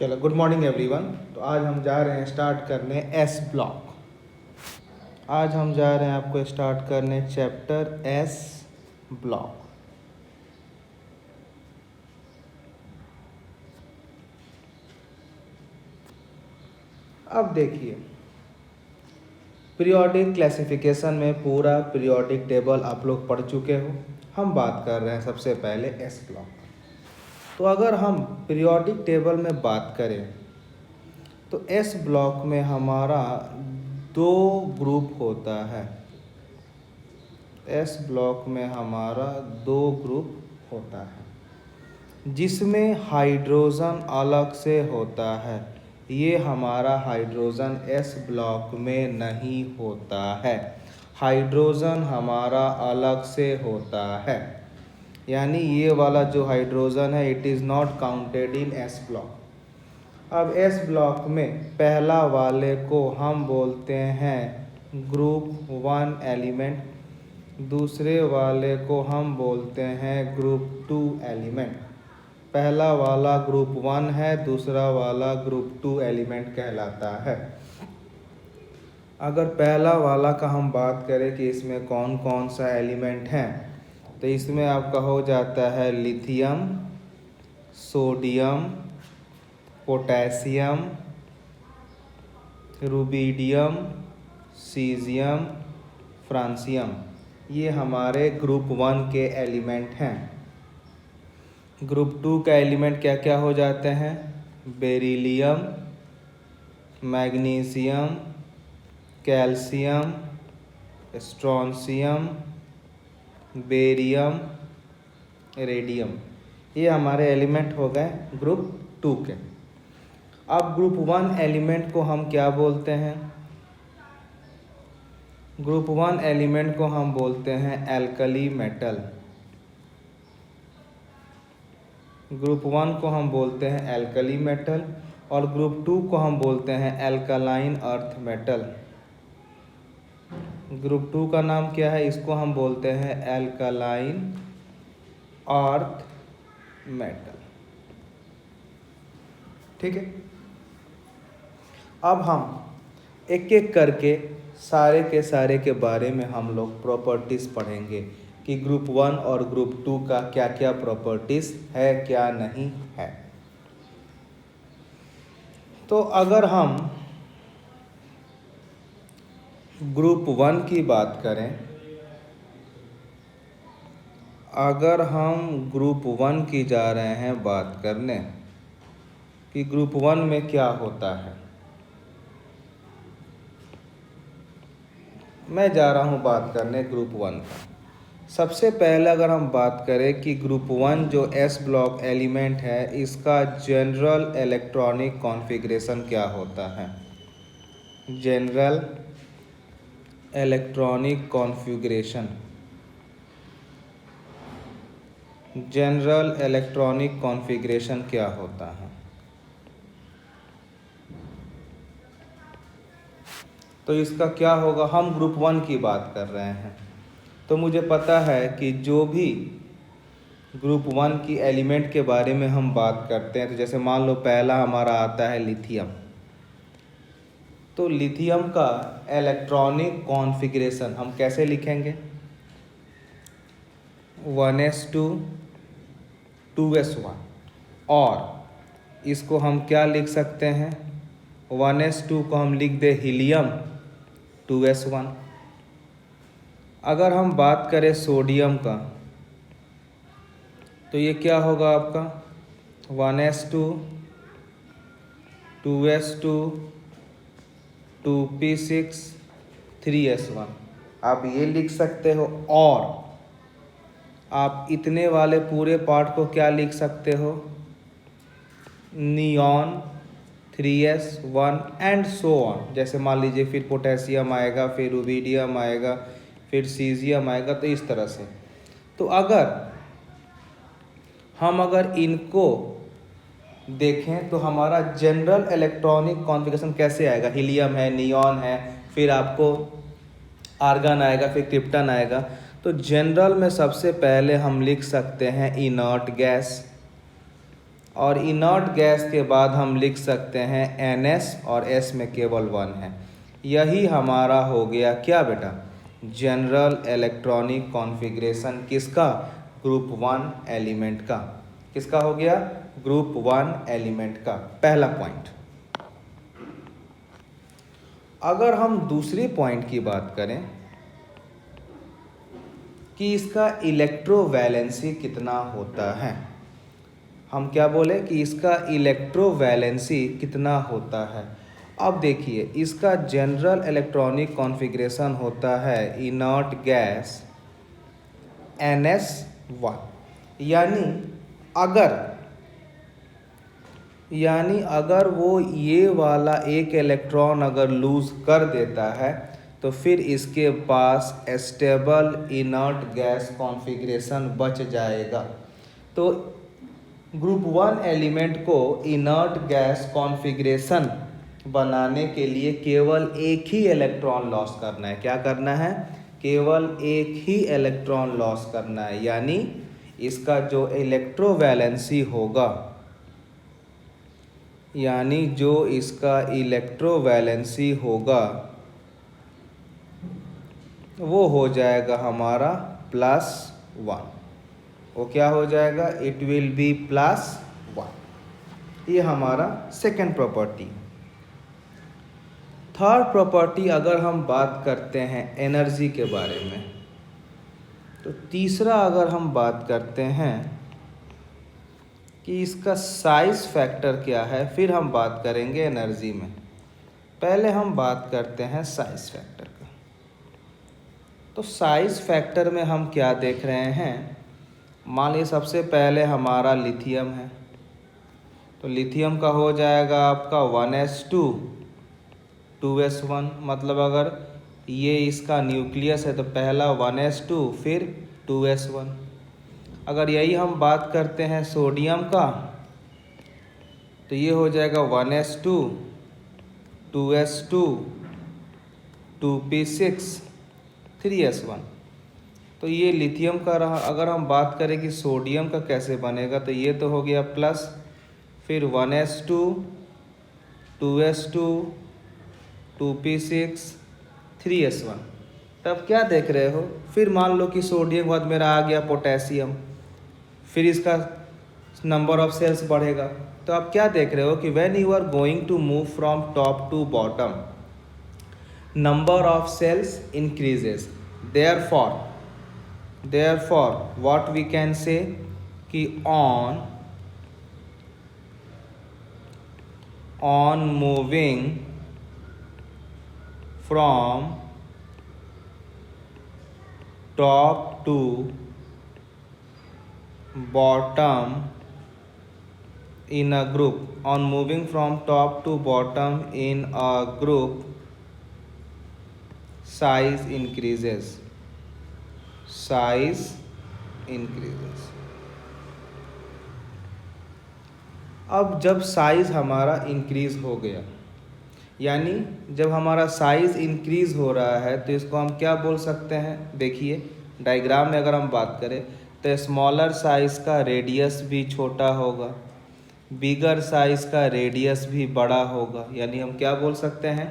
चलो, good morning everyone. तो आज हम जा रहे हैं स्टार्ट करने एस ब्लॉक। आज हम जा रहे हैं आपको स्टार्ट करने चैप्टर एस ब्लॉक। अब देखिए, पीरियोडिक क्लासिफिकेशन में पूरा पीरियोडिक टेबल आप लोग पढ़ चुके हो। हम बात कर रहे हैं सबसे पहले एस ब्लॉक। तो अगर हम पीरियोडिक टेबल में बात करें तो एस ब्लॉक में हमारा दो ग्रुप होता है। एस ब्लॉक में हमारा दो ग्रुप होता है जिसमें हाइड्रोजन अलग से होता है। ये हमारा हाइड्रोजन एस ब्लॉक में नहीं होता है। हाइड्रोजन हमारा अलग से होता है, यानी ये वाला जो हाइड्रोजन है it is not counted in S block. अब एस ब्लॉक में पहला वाले को हम बोलते हैं ग्रुप वन एलिमेंट, दूसरे वाले को हम बोलते हैं ग्रुप टू एलिमेंट। पहला वाला ग्रुप वन है, दूसरा वाला ग्रुप टू एलिमेंट कहलाता है। अगर पहला वाला का हम बात करें कि इसमें कौन कौन सा एलिमेंट है, तो इसमें आपका हो जाता है lithium, sodium, potassium, rubidium, caesium, francium. ये हमारे ग्रुप वन के एलिमेंट हैं। ग्रुप टू का एलिमेंट क्या क्या हो जाते हैं? Beryllium, magnesium, calcium, strontium, barium, radium. ये हमारे एलिमेंट हो गए ग्रुप टू के। अब ग्रुप वन एलिमेंट को हम क्या बोलते हैं? ग्रुप वन एलिमेंट को हम बोलते हैं एल्कली मेटल। ग्रुप वन को हम बोलते हैं एल्कली मेटल और ग्रुप टू को हम बोलते हैं alkaline earth metal. Group two का नाम क्या है? इसको हम बोलते हैं एल्कलाइन अर्थ मेटल। ठीक है, अब हम एक एक करके सारे के बारे में हम लोग प्रॉपर्टीज़ पढ़ेंगे कि ग्रुप वन और ग्रुप टू का क्या क्या प्रॉपर्टीज़ है, क्या नहीं है। तो अगर हम ग्रुप वन की बात करें, अगर हम ग्रुप वन की जा रहे हैं बात करने कि ग्रुप वन में क्या होता है, मैं जा रहा हूं बात करने ग्रुप वन का। सबसे पहले अगर हम बात करें कि ग्रुप वन जो एस ब्लॉक एलिमेंट है, इसका जनरल इलेक्ट्रॉनिक कॉन्फ़िगरेशन क्या होता है? General electronic configuration, general electronic configuration क्या होता है? तो इसका क्या होगा? हम ग्रुप वन की बात कर रहे हैं तो मुझे पता है कि जो भी ग्रुप वन की एलिमेंट के बारे में हम बात करते हैं, तो जैसे मान लो पहला हमारा आता है लिथियम। तो लिथियम का इलेक्ट्रॉनिक कॉन्फ़िगरेशन हम कैसे लिखेंगे? 1s2 2s1। और इसको हम क्या लिख सकते हैं? 1s2 को हम लिख दे हीलियम 2s1। अगर हम बात करें सोडियम का, तो ये क्या होगा आपका? 1s2 2s2 2p6 3s1। आप ये लिख सकते हो। और आप इतने वाले पूरे पार्ट को क्या लिख सकते हो? Neon 3s1 and so on. जैसे मान लीजिए फिर पोटेशियम आएगा, फिर रुबिडियम आएगा, फिर सीजियम आएगा, तो इस तरह से। तो अगर इनको देखें तो हमारा जनरल इलेक्ट्रॉनिक कॉन्फ़िगरेशन कैसे आएगा? हीलियम है, नियॉन है, फिर आपको आर्गन आएगा, फिर क्रिप्टन आएगा। तो जनरल में सबसे पहले हम लिख सकते हैं इनर्ट गैस, और इनर्ट गैस के बाद हम लिख सकते हैं NS और S में केवल 1 है। यही हमारा हो गया क्या बेटा, जनरल इलेक्ट्रॉनिक कॉन्फ़िगरेशन किसका, ग्रुप 1 एलिमेंट का। किसका हो गया, ग्रुप 1 एलिमेंट का, पहला पॉइंट। अगर हम दूसरे पॉइंट की बात करें कि इसका इलेक्ट्रोवैलेंसी कितना होता है, हम क्या बोले कि इसका इलेक्ट्रोवैलेंसी कितना होता है। अब देखिए इसका जनरल इलेक्ट्रॉनिक कॉन्फ़िगरेशन होता है इनर्ट गैस NS1, यानी अगर वो ये वाला एक इलेक्ट्रॉन अगर लूज़ कर देता है तो फिर इसके पास स्टेबल इनर्ट गैस कॉन्फ़िगरेशन बच जाएगा। तो ग्रुप 1 एलिमेंट को इनर्ट गैस कॉन्फ़िगरेशन बनाने के लिए केवल एक ही इलेक्ट्रॉन लॉस करना है। क्या करना है, केवल एक ही इलेक्ट्रॉन लॉस करना है, यानी इसका जो इलेक्ट्रोवैलेंसी होगा, यानी जो इसका इलेक्ट्रोवैलेंसी होगा वो हो जाएगा हमारा +1। वो क्या हो जाएगा, इट विल बी +1। ये हमारा सेकेंड प्रॉपर्टी। थर्ड प्रॉपर्टी अगर हम बात करते हैं एनर्जी के बारे में, तो तीसरा अगर हम बात करते हैं कि इसका साइज फैक्टर क्या है, फिर हम बात करेंगे एनर्जी में। पहले हम बात करते हैं साइज फैक्टर का। तो साइज फैक्टर में हम क्या देख रहे हैं, मान लीजिए सबसे पहले हमारा लिथियम है, तो लिथियम का हो जाएगा आपका 1s2 2s1, मतलब अगर ये इसका न्यूक्लियस है तो पहला 1s2 फिर 2s1। अगर यही हम बात करते हैं सोडियम का तो ये हो जाएगा 1s2 2s2 2p6 3s1। तो ये लिथियम का रहा। अगर हम बात करें कि सोडियम का कैसे बनेगा, तो ये तो हो गया प्लस, फिर 1s2 2s2 2p6 3s1। तब क्या देख रहे हो, फिर मान लो कि सोडियम के बाद मेरा आ गया पोटेशियम, फिर इसका नंबर ऑफ सेल्स बढ़ेगा। तो आप क्या देख रहे हो कि when you are going to move from top to bottom, number of shells increases. therefore what we can say कि on moving from top to bottom in a group, on moving from top to bottom in a group, size increases। अब जब size हमारा increase हो गया, यानी जब हमारा size increase हो रहा है तो इसको हम क्या बोल सकते हैं, देखिए डायग्राम में अगर हम बात करें तो स्मॉलर साइज़ का रेडियस भी छोटा होगा, बिगर साइज़ का रेडियस भी बड़ा होगा। यानी हम क्या बोल सकते हैं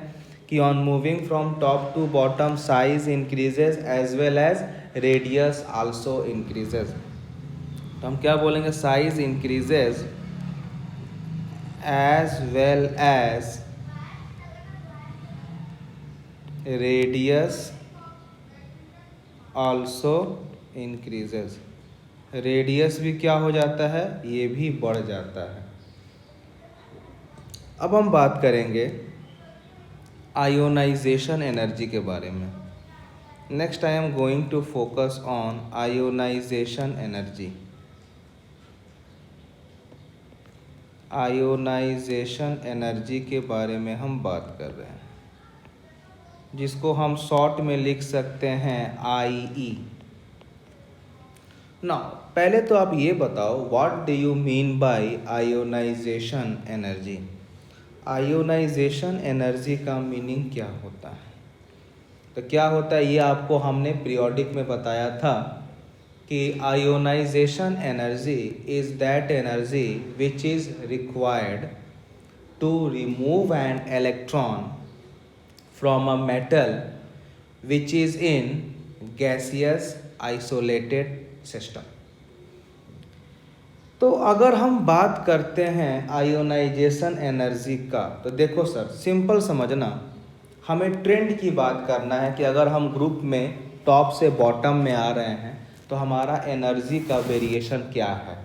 कि on moving from top to bottom size increases as well as radius also increases. तो हम क्या बोलेंगे, size increases as well as radius also increases। Radius भी क्या हो जाता है, ये भी बढ़ जाता है। अब हम बात करेंगे आयोनाइजेशन एनर्जी के बारे में। Next I am going to focus on ionisation energy. Ionisation energy के बारे में हम बात कर रहे हैं, जिसको हम शॉर्ट में लिख सकते हैं IE। नाउ पहले तो आप ये बताओ what do you mean by ionisation energy. Ionisation energy का मीनिंग क्या होता है, तो क्या होता है ये आपको हमने पीरियोडिक में बताया था कि ionisation energy is that energy which is required to remove an electron from a metal which is in gaseous isolated system. तो अगर हम बात करते हैं आयोनाइजेशन एनर्जी का, तो देखो सर, सिंपल समझना, हमें ट्रेंड की बात करना है कि अगर हम ग्रुप में टॉप से बॉटम में आ रहे हैं तो हमारा एनर्जी का वेरिएशन क्या है,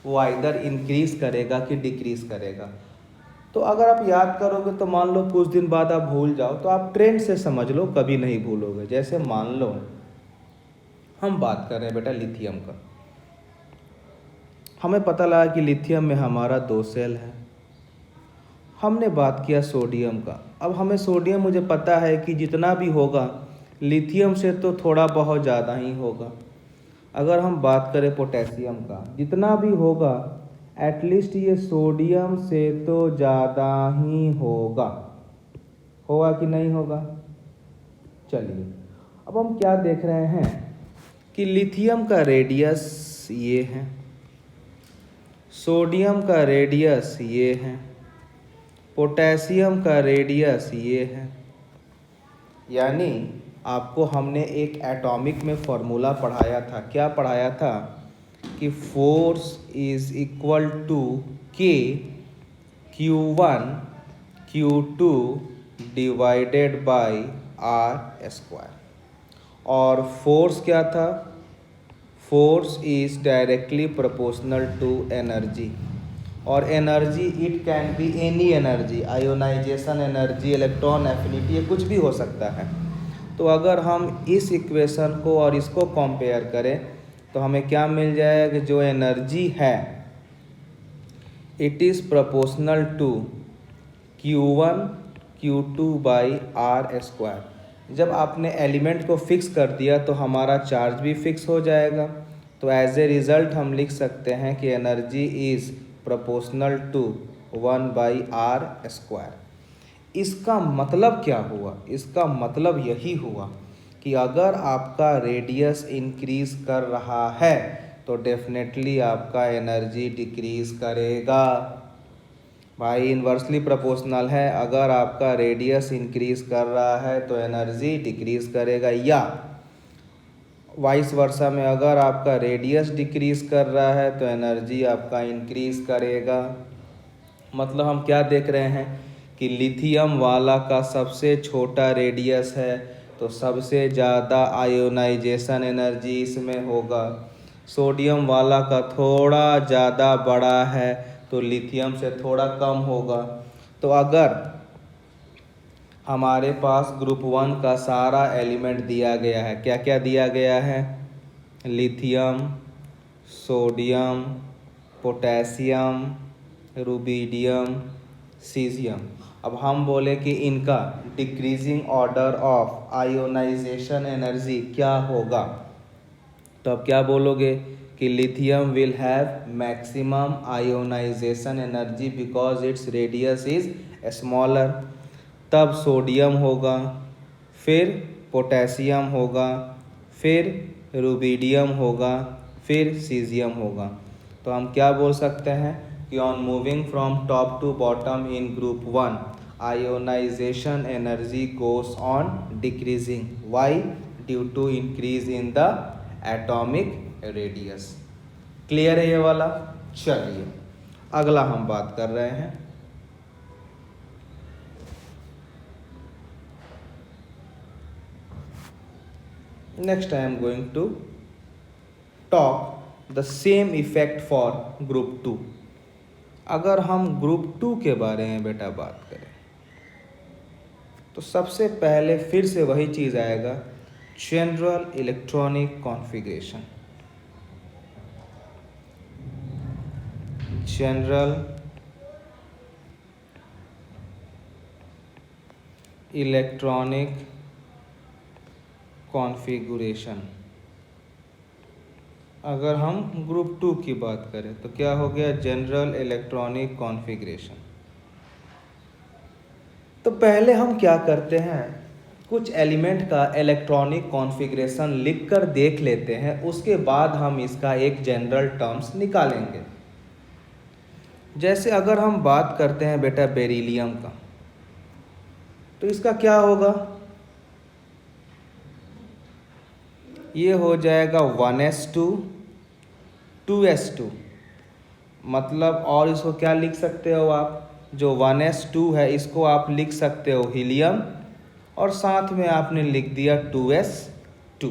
वो आइदर इंक्रीज़ करेगा कि डिक्रीज़ करेगा। तो अगर आप याद करोगे तो मान लो कुछ दिन बाद आप भूल जाओ, तो आप ट्रेंड से समझ लो, कभी नहीं भूलोगे। जैसे मान लो हम बात कर रहे हैं बेटा लिथियम का, हमें पता लगा कि लिथियम में हमारा 2 सेल है। हमने बात किया सोडियम का, अब हमें सोडियम, मुझे पता है कि जितना भी होगा लिथियम से तो थोड़ा बहुत ज़्यादा ही होगा। अगर हम बात करें पोटेशियम का, जितना भी होगा एटलीस्ट ये सोडियम से तो ज़्यादा ही होगा कि नहीं होगा। चलिए अब हम क्या देख रहे हैं कि लिथियम का रेडियस ये है, सोडियम का रेडियस ये है, पोटेशियम का रेडियस ये है। यानी आपको हमने एक एटॉमिक में फॉर्मूला पढ़ाया था, क्या पढ़ाया था कि force is equal to K Q1 Q2 divided by R square. और फोर्स क्या था, force is directly proportional to energy. और energy it can be any energy, ionisation energy, electron affinity, ये कुछ भी हो सकता है। तो अगर हम इस इक्वेशन को और इसको कंपेयर करें तो हमें क्या मिल जाएगा कि जो एनर्जी है it is proportional to Q1 Q2 by R square. जब आपने एलिमेंट को फिक्स कर दिया तो हमारा चार्ज भी फिक्स हो जाएगा। तो एज ए रिज़ल्ट हम लिख सकते हैं कि energy is proportional to 1 by R square. इसका मतलब क्या हुआ, इसका मतलब यही हुआ कि अगर आपका रेडियस इंक्रीज कर रहा है तो डेफिनेटली आपका एनर्जी डिक्रीज करेगा। भाई इन्वर्सली प्रोपोर्शनल है, अगर आपका रेडियस इंक्रीज कर रहा है तो एनर्जी डिक्रीज करेगा, या वाइस वर्सा में अगर आपका रेडियस डिक्रीज कर रहा है तो एनर्जी आपका इंक्रीज करेगा। मतलब हम क्या देख रहे हैं कि लिथियम वाला का सबसे छोटा रेडियस है तो सबसे ज़्यादा आयोनाइजेशन एनर्जी इसमें होगा। सोडियम वाला का थोड़ा ज़्यादा बड़ा है तो लिथियम से थोड़ा कम होगा। तो अगर हमारे पास ग्रुप 1 का सारा एलिमेंट दिया गया है, क्या क्या दिया गया है, lithium, sodium, potassium, rubidium, caesium. अब हम बोले कि इनका decreasing order of ionisation energy क्या होगा, तो अब क्या बोलोगे कि lithium will have maximum ionisation energy because its radius is smaller. तब सोडियम होगा, फिर पोटेशियम होगा, फिर रुबिडियम होगा, फिर सीजियम होगा। तो हम क्या बोल सकते हैं कि on moving from top to bottom in group 1 ionisation energy goes on decreasing. Why? Due to increase in the atomic radius. Clear है ये वाला? चलिए अगला हम बात कर रहे हैं next I am going to talk the same effect for group 2। अगर हम ग्रुप 2 के बारे में बेटा बात करें तो सबसे पहले फिर से वही चीज़ आएगा, general electronic configuration. General electronic configuration. अगर हम ग्रुप 2 की बात करें तो क्या हो गया, जनरल इलेक्ट्रॉनिक कॉन्फ़िगरेशन। तो पहले हम क्या करते हैं, कुछ एलिमेंट का इलेक्ट्रॉनिक कॉन्फ़िगरेशन लिख कर देख लेते हैं, उसके बाद हम इसका एक जनरल टर्म्स निकालेंगे। जैसे अगर हम बात करते हैं बेटा बेरिलियम का, तो इसका क्या होगा, ये हो जाएगा 1s2 2s2, मतलब और इसको क्या लिख सकते हो आप, जो 1s2 है इसको आप लिख सकते हो हीलियम, और साथ में आपने लिख दिया 2s2।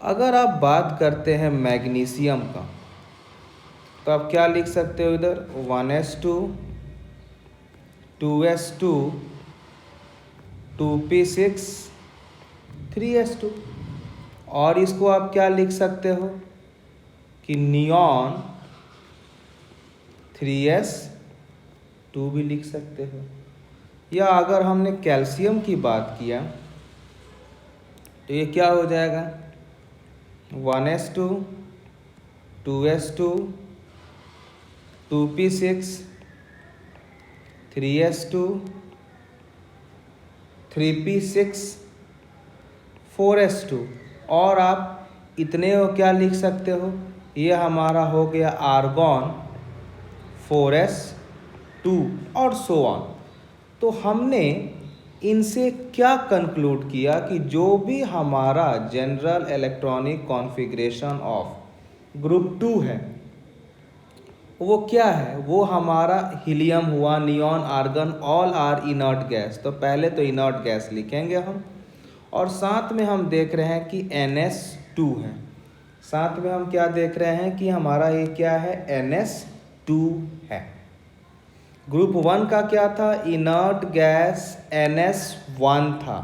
अगर आप बात करते हैं मैग्नीशियम का, तो आप क्या लिख सकते हो इधर 1s2 2s2 2p6 3s2, और इसको आप क्या लिख सकते हो कि नियॉन 3s2 भी लिख सकते हो। या अगर हमने कैल्शियम की बात किया तो ये क्या हो जाएगा 1s2 2s2 2p6 3s2 3p6 4s2, और आप इतने को क्या लिख सकते हो, ये हमारा हो गया आर्गॉन 4s2 और सो ऑन। तो हमने इनसे क्या कंक्लूड किया कि जो भी हमारा general electronic configuration of group 2 है वो क्या है, वो हमारा हीलियम हुआ, neon, argon, all are inert gas. तो पहले तो इनर्ट गैस लिखेंगे हम, और साथ में हम देख रहे हैं कि NS2 है, साथ में हम क्या देख रहे हैं कि हमारा ये क्या है NS2 है। ग्रुप 1 का क्या था, इनर्ट गैस NS1 था,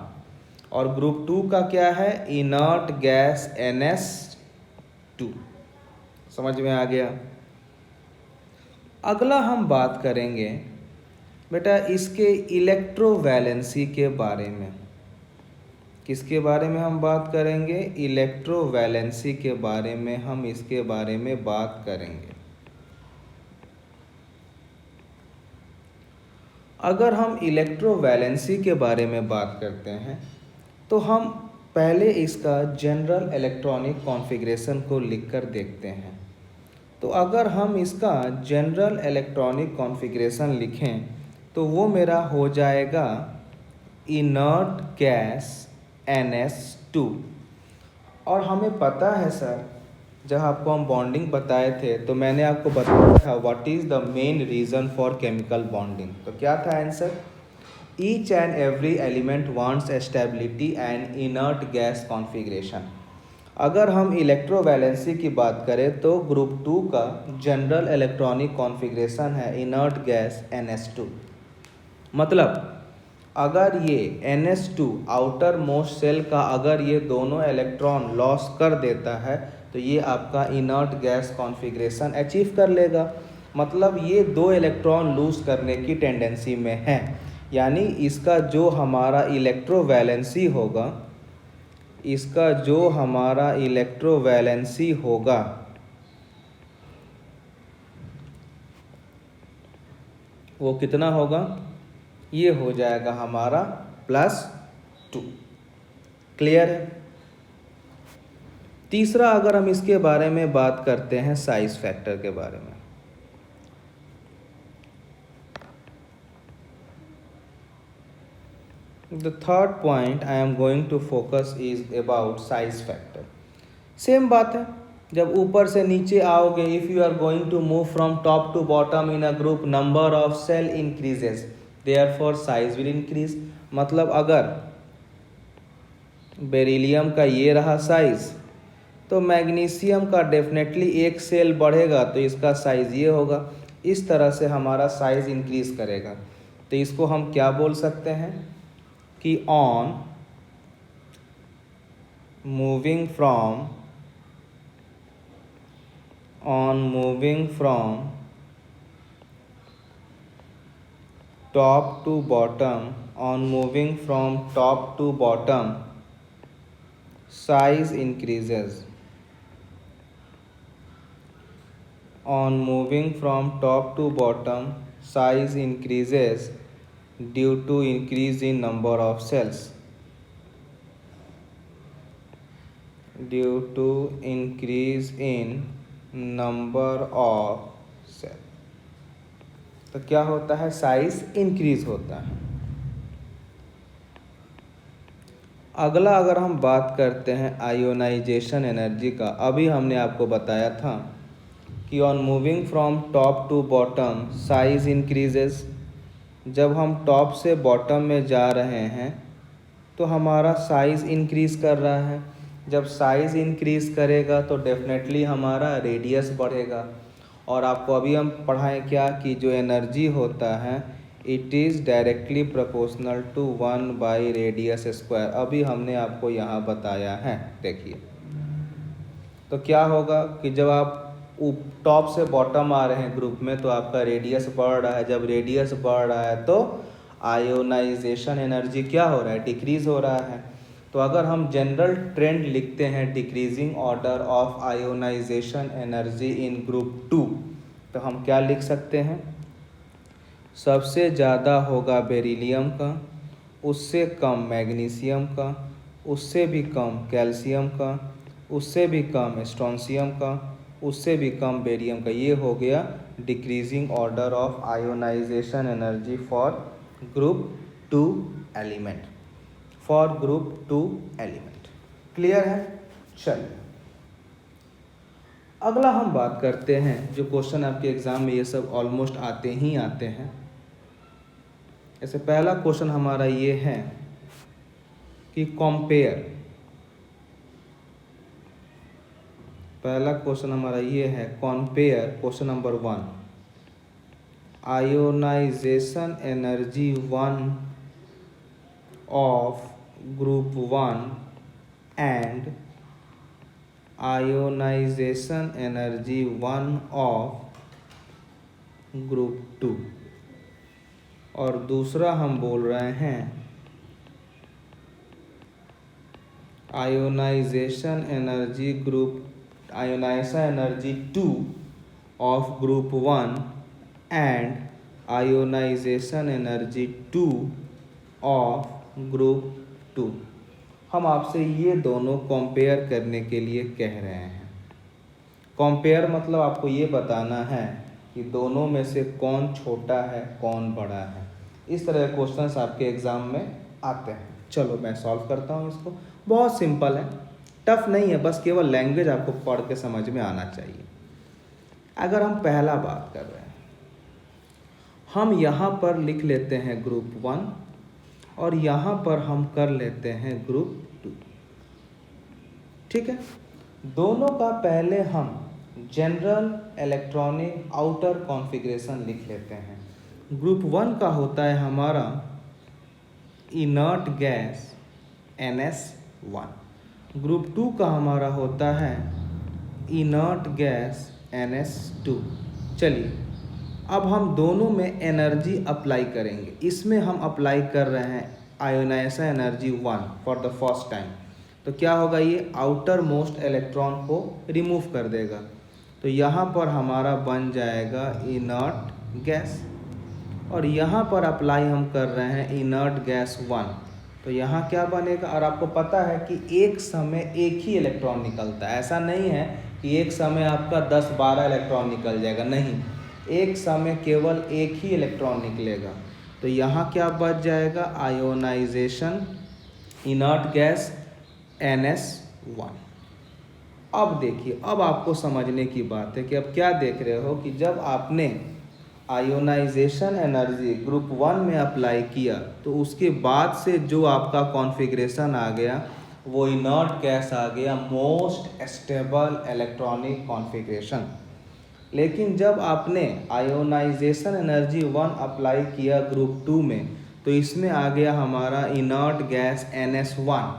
और ग्रुप 2 का क्या है, इनर्ट गैस NS2। समझ में आ गया। अगला हम बात करेंगे बेटा इसके इलेक्ट्रोवैलेंसी के बारे में। किसके बारे में हम बात करेंगे, इलेक्ट्रोवैलेंसी के बारे में हम इसके बारे में बात करेंगे। अगर हम इलेक्ट्रोवैलेंसी के बारे में बात करते हैं तो हम पहले इसका जनरल इलेक्ट्रॉनिक कॉन्फ़िगरेशन को लिखकर देखते हैं। तो अगर हम इसका जनरल इलेक्ट्रॉनिक कॉन्फ़िगरेशन लिखें तो वो मेरा हो जाएगा इनर्ट गैस NS2। और हमें पता है सर, जब आपको हम बॉन्डिंग बताए थे तो मैंने आपको बताया था what is the main reason for chemical bonding. तो क्या था answer, each and every element wants stability and inert gas configuration. अगर हम इलेक्ट्रोवैलेंसी की बात करें तो ग्रुप 2 का जनरल इलेक्ट्रॉनिक कॉन्फ़िगरेशन है इनर्ट गैस NS2। मतलब अगर ये NS2 आउटर मोस्ट सेल का अगर ये दोनों इलेक्ट्रॉन लॉस कर देता है तो ये आपका इनर्ट गैस कॉन्फ़िगरेशन अचीव कर लेगा। मतलब ये 2 इलेक्ट्रॉन लूज करने की टेंडेंसी में है, यानी इसका जो हमारा इलेक्ट्रोवैलेंसी होगा, इसका जो हमारा इलेक्ट्रोवैलेंसी होगा वो कितना होगा, ये हो जाएगा हमारा +2। क्लियर है। तीसरा अगर हम इसके बारे में बात करते हैं साइज फैक्टर के बारे में, the third point I am going to focus is about size factor। Same बात है, जब ऊपर से नीचे आओगे, if you are going to move from top to bottom in a group, number of shell increases, therefore size will increase. मतलब अगर beryllium का ये रहा साइज, तो मैग्नीशियम का डेफिनेटली एक सेल बढ़ेगा तो इसका साइज ये होगा। इस तरह से हमारा साइज इंक्रीज करेगा। तो इसको हम क्या बोल सकते हैं कि on moving from top to bottom, on moving from top to bottom, size increases। On moving from top to bottom, size increases due to increase in number of shells, due to increase in number of shell. तो क्या होता है, size increase होता है। अगला अगर हम बात करते हैं आयोनाइजेशन एनर्जी का, अभी हमने आपको बताया था कि on moving from top to bottom size increases. जब हम टॉप से बॉटम में जा रहे हैं तो हमारा साइज़ इंक्रीज़ कर रहा है। जब साइज़ इंक्रीज़ करेगा तो डेफिनेटली हमारा रेडियस बढ़ेगा। और आपको अभी हम पढ़ाएं क्या कि जो एनर्जी होता है it is directly proportional to 1 radius square. अभी हमने आपको यहाँ बताया है। देखिए तो क्या होगा कि जब आप टॉप से बॉटम आ रहे हैं ग्रुप में तो आपका रेडियस बढ़ रहा है। जब रेडियस बढ़ रहा है तो आयोनाइजेशन एनर्जी क्या हो रहा है, डिक्रीज़ हो रहा है। तो अगर हम जनरल ट्रेंड लिखते हैं decreasing order of ionisation energy in group 2, तो हम क्या लिख सकते हैं, सबसे ज़्यादा होगा बेरिलियम का, उससे कम मैग्नीशियम का, उससे भी कम कैल्शियम का, उससे भी कम स्ट्रोंशियम का, उससे भी कम बेरियम का। ये हो गया decreasing order of ionisation energy for group 2 element, for group 2 element. Clear है। चलिए अगला हम बात करते हैं, जो क्वेश्चन आपके एग्ज़ाम में ये सब ऑलमोस्ट आते ही आते हैं। ऐसे पहला क्वेश्चन हमारा ये है कि कंपेयर, पहला क्वेश्चन हमारा ये है compare, question number 1, ionisation energy 1 of group 1 and ionisation energy 1 of group 2। और दूसरा हम बोल रहे हैं ionisation energy 2 of group 1 and ionisation energy 2 of group 2। हम आपसे ये दोनों कंपेयर करने के लिए कह रहे हैं। कंपेयर मतलब आपको ये बताना है कि दोनों में से कौन छोटा है कौन बड़ा है। इस तरह के क्वेश्चंस आपके एग्ज़ाम में आते हैं। चलो मैं सॉल्व करता हूँ इसको। बहुत सिंपल है, टफ नहीं है, बस केवल लैंग्वेज आपको पढ़ के समझ में आना चाहिए। अगर हम पहला बात कर रहे हैं, हम यहाँ पर लिख लेते हैं ग्रुप 1 और यहाँ पर हम कर लेते हैं ग्रुप 2। ठीक है, दोनों का पहले हम जनरल इलेक्ट्रॉनिक आउटर कॉन्फ़िगरेशन लिख लेते हैं। ग्रुप 1 का होता है हमारा इनर्ट गैस NS1, ग्रुप 2 का हमारा होता है इनर्ट गैस NS2। चलिए अब हम दोनों में एनर्जी अप्लाई करेंगे। इसमें हम अप्लाई कर रहे हैं ionisation energy 1 for the first time. तो क्या होगा, ये आउटर मोस्ट इलेक्ट्रॉन को रिमूव कर देगा। तो यहाँ पर हमारा बन जाएगा इनर्ट गैस, और यहाँ पर अप्लाई हम कर रहे हैं इनर्ट गैस 1। तो यहाँ क्या बनेगा, और आपको पता है कि एक समय एक ही इलेक्ट्रॉन निकलता है। ऐसा नहीं है कि एक समय आपका 10-12 इलेक्ट्रॉन निकल जाएगा, नहीं, एक समय केवल एक ही इलेक्ट्रॉन निकलेगा। तो यहाँ क्या बच जाएगा, आयोनाइजेशन इनर्ट गैस NS1। अब देखिए, अब आपको समझने की बात है कि अब क्या देख रहे हो कि जब आपने आयोनाइजेशन एनर्जी ग्रुप 1 में अप्लाई किया तो उसके बाद से जो आपका कॉन्फ़िगरेशन आ गया वो इनर्ट गैस आ गया, मोस्ट स्टेबल इलेक्ट्रॉनिक कॉन्फ़िगरेशन। लेकिन जब आपने आयोनाइजेशन एनर्जी 1 अप्लाई किया ग्रुप 2 में तो इसमें आ गया हमारा inert gas NS1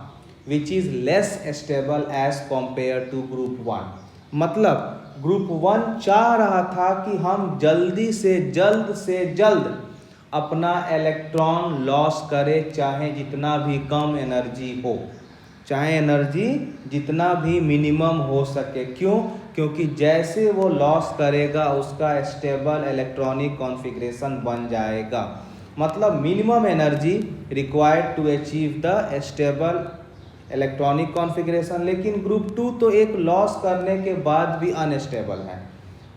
which is less stable as compare to group 1। मतलब ग्रुप 1 चाह रहा था कि हम जल्दी से जल्द अपना इलेक्ट्रॉन लॉस करें, चाहे जितना भी कम एनर्जी हो, चाहे एनर्जी जितना भी मिनिमम हो सके। क्यों? क्योंकि जैसे वो लॉस करेगा उसका स्टेबल इलेक्ट्रॉनिक कॉन्फ़िगरेशन बन जाएगा। मतलब minimum energy required to achieve the stable electronic configuration. लेकिन ग्रुप 2 तो एक लॉस करने के बाद भी अनस्टेबल है,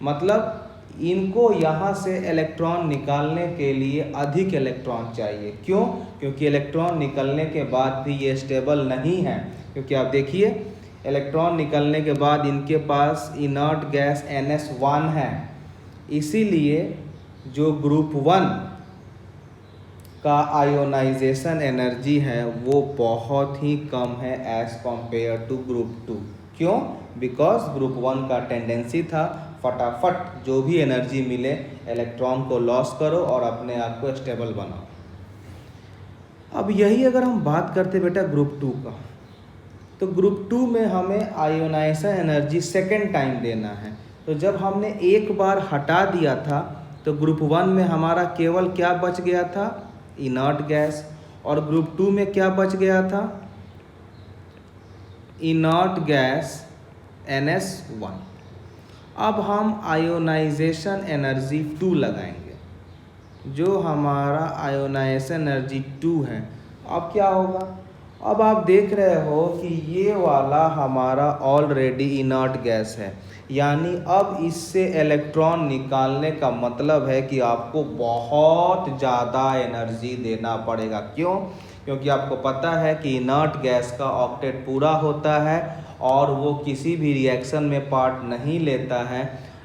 मतलब इनको यहाँ से इलेक्ट्रॉन निकालने के लिए अधिक इलेक्ट्रॉन चाहिए। क्यों? क्योंकि इलेक्ट्रॉन निकलने के बाद भी ये स्टेबल नहीं है, क्योंकि आप देखिए इलेक्ट्रॉन निकलने के बाद इनके पास इनर्ट गैस NS1 है। इसीलिए जो ग्रुप 1 का आयोनाइजेशन एनर्जी है वो बहुत ही कम है एज़ कम्पेयर टू ग्रुप 2। क्यों? बिकॉज ग्रुप 1 का टेंडेंसी था फटाफट जो भी एनर्जी मिले इलेक्ट्रॉन को लॉस करो और अपने आप को स्टेबल बनाओ। अब यही अगर हम बात करते बेटा ग्रुप 2 का, तो ग्रुप 2 में हमें आयोनाइजेशन एनर्जी सेकेंड टाइम देना है। तो जब हमने एक बार हटा दिया था तो ग्रुप 1 में हमारा केवल क्या बच गया था? Inert gas. और ग्रुप 2 में क्या बच गया था? Inert gas NS1। अब हम आयोनाइजेशन एनर्जी 2 लगाएंगे, जो हमारा आयोनाइजेशन एनर्जी 2 है। अब क्या होगा? अब आप देख रहे हो कि ये वाला हमारा ऑलरेडी इनर्ट गैस है, यानी अब इससे इलेक्ट्रॉन निकालने का मतलब है कि आपको बहुत ज़्यादा एनर्जी देना पड़ेगा। क्यों? क्योंकि आपको पता है कि इनर्ट गैस का ऑक्टेट पूरा होता है और वो किसी भी रिएक्शन में पार्ट नहीं लेता है।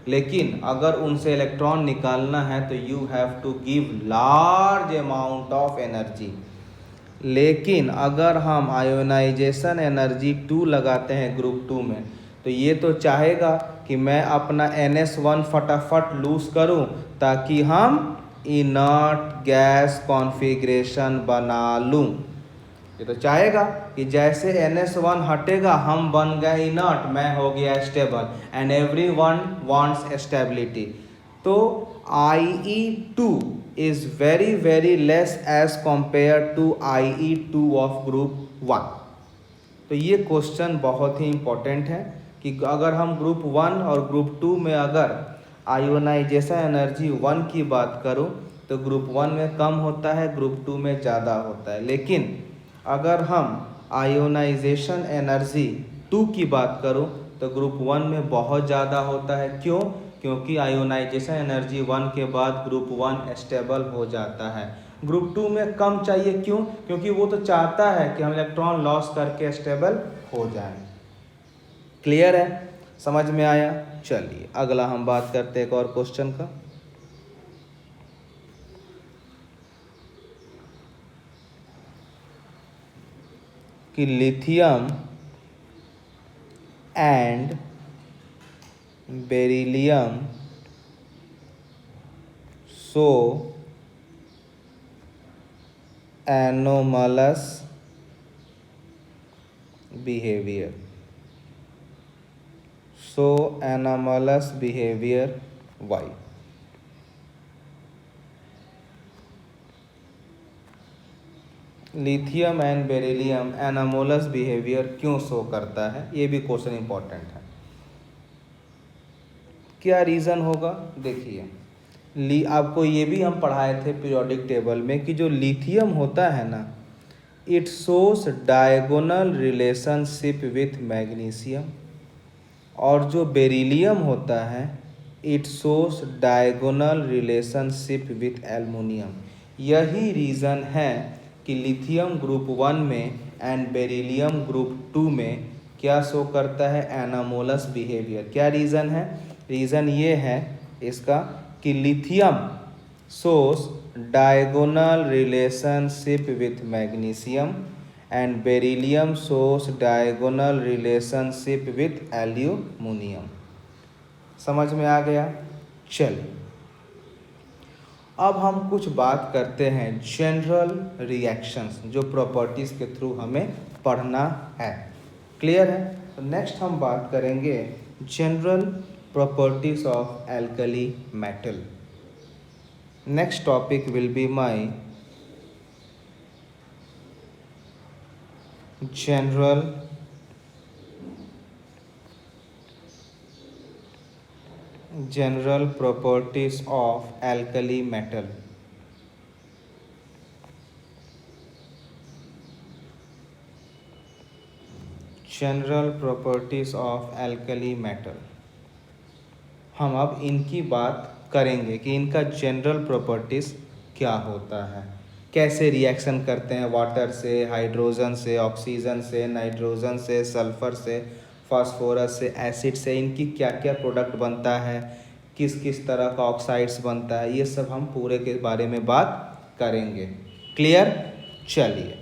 लेकिन अगर उनसे इलेक्ट्रॉन निकालना है तो you have to give large amount of energy. लेकिन अगर हम आयोनाइजेशन एनर्जी 2 लगाते हैं ग्रुप 2 में, तो ये तो चाहेगा कि मैं अपना NS1 फटाफट लूज करूं ताकि हम इनर्ट गैस कॉन्फ़िगरेशन बना लूं। ये तो चाहेगा कि जैसे NS1 हटेगा हम बन गए इनर्ट, मैं हो गया stable, and everyone wants stability. तो IE2 is very less as compared to IE2 of group 1। तो ये क्वेश्चन बहुत ही इम्पोर्टेंट है कि अगर हम ग्रुप 1 और ग्रुप 2 में अगर आयोनाइजेशन एनर्जी 1 की बात करूं तो ग्रुप 1 में कम होता है, ग्रुप 2 में ज़्यादा होता है। लेकिन अगर हम आयोनाइजेशन एनर्जी 2 की बात करूं तो ग्रुप 1 में बहुत ज़्यादा होता है। क्यों? क्योंकि आयोनाइजेशन एनर्जी 1 के बाद ग्रुप 1 स्टेबल हो जाता है। ग्रुप 2 में कम चाहिए। क्यों? क्योंकि वो तो चाहता है कि हम इलेक्ट्रॉन लॉस करके स्टेबल हो जाएं। क्लियर है? समझ में आया? चलिए अगला हम बात करते हैं एक और क्वेश्चन का। कि lithium and beryllium show anomalous behaviour. So anomalous behavior why? Lithium and beryllium anomalous behaviour क्यों शो करता है? ये भी क्वेश्चन इंपॉर्टेंट है। क्या रीज़न होगा? देखिए आपको ये भी हम पढ़ाए थे पीरियोडिक टेबल में कि जो लिथियम होता है ना, it shows diagonal relationship with magnesium, और जो बेरिलियम होता है it shows diagonal relationship with aluminium. यही रीज़न है कि लिथियम ग्रुप 1 में एंड बेरिलियम ग्रुप 2 में क्या शो करता है? Anomalous behaviour. क्या रीज़न है? रीज़न ये है इसका कि lithium shows diagonal relationship with magnesium and beryllium shows diagonal relationship with aluminium. समझ में आ गया? चलिए अब हम कुछ बात करते हैं जनरल रिएक्शंस, जो प्रॉपर्टीज़ के थ्रू हमें पढ़ना है। क्लियर है? तो नेक्स्ट हम बात करेंगे general properties of alkali metal. Next topic will be my general properties of alkali metal। General properties of alkali metal. हम अब इनकी बात करेंगे कि इनका जनरल प्रॉपर्टीज क्या होता है, कैसे रिएक्शन करते हैं वाटर से, हाइड्रोजन से, ऑक्सीजन से, नाइट्रोजन से, सल्फर से, फास्फोरस से, एसिड से, इनकी क्या क्या प्रोडक्ट बनता है, किस किस तरह का ऑक्साइड्स बनता है, ये सब हम पूरे के बारे में बात करेंगे। क्लियर? चलिए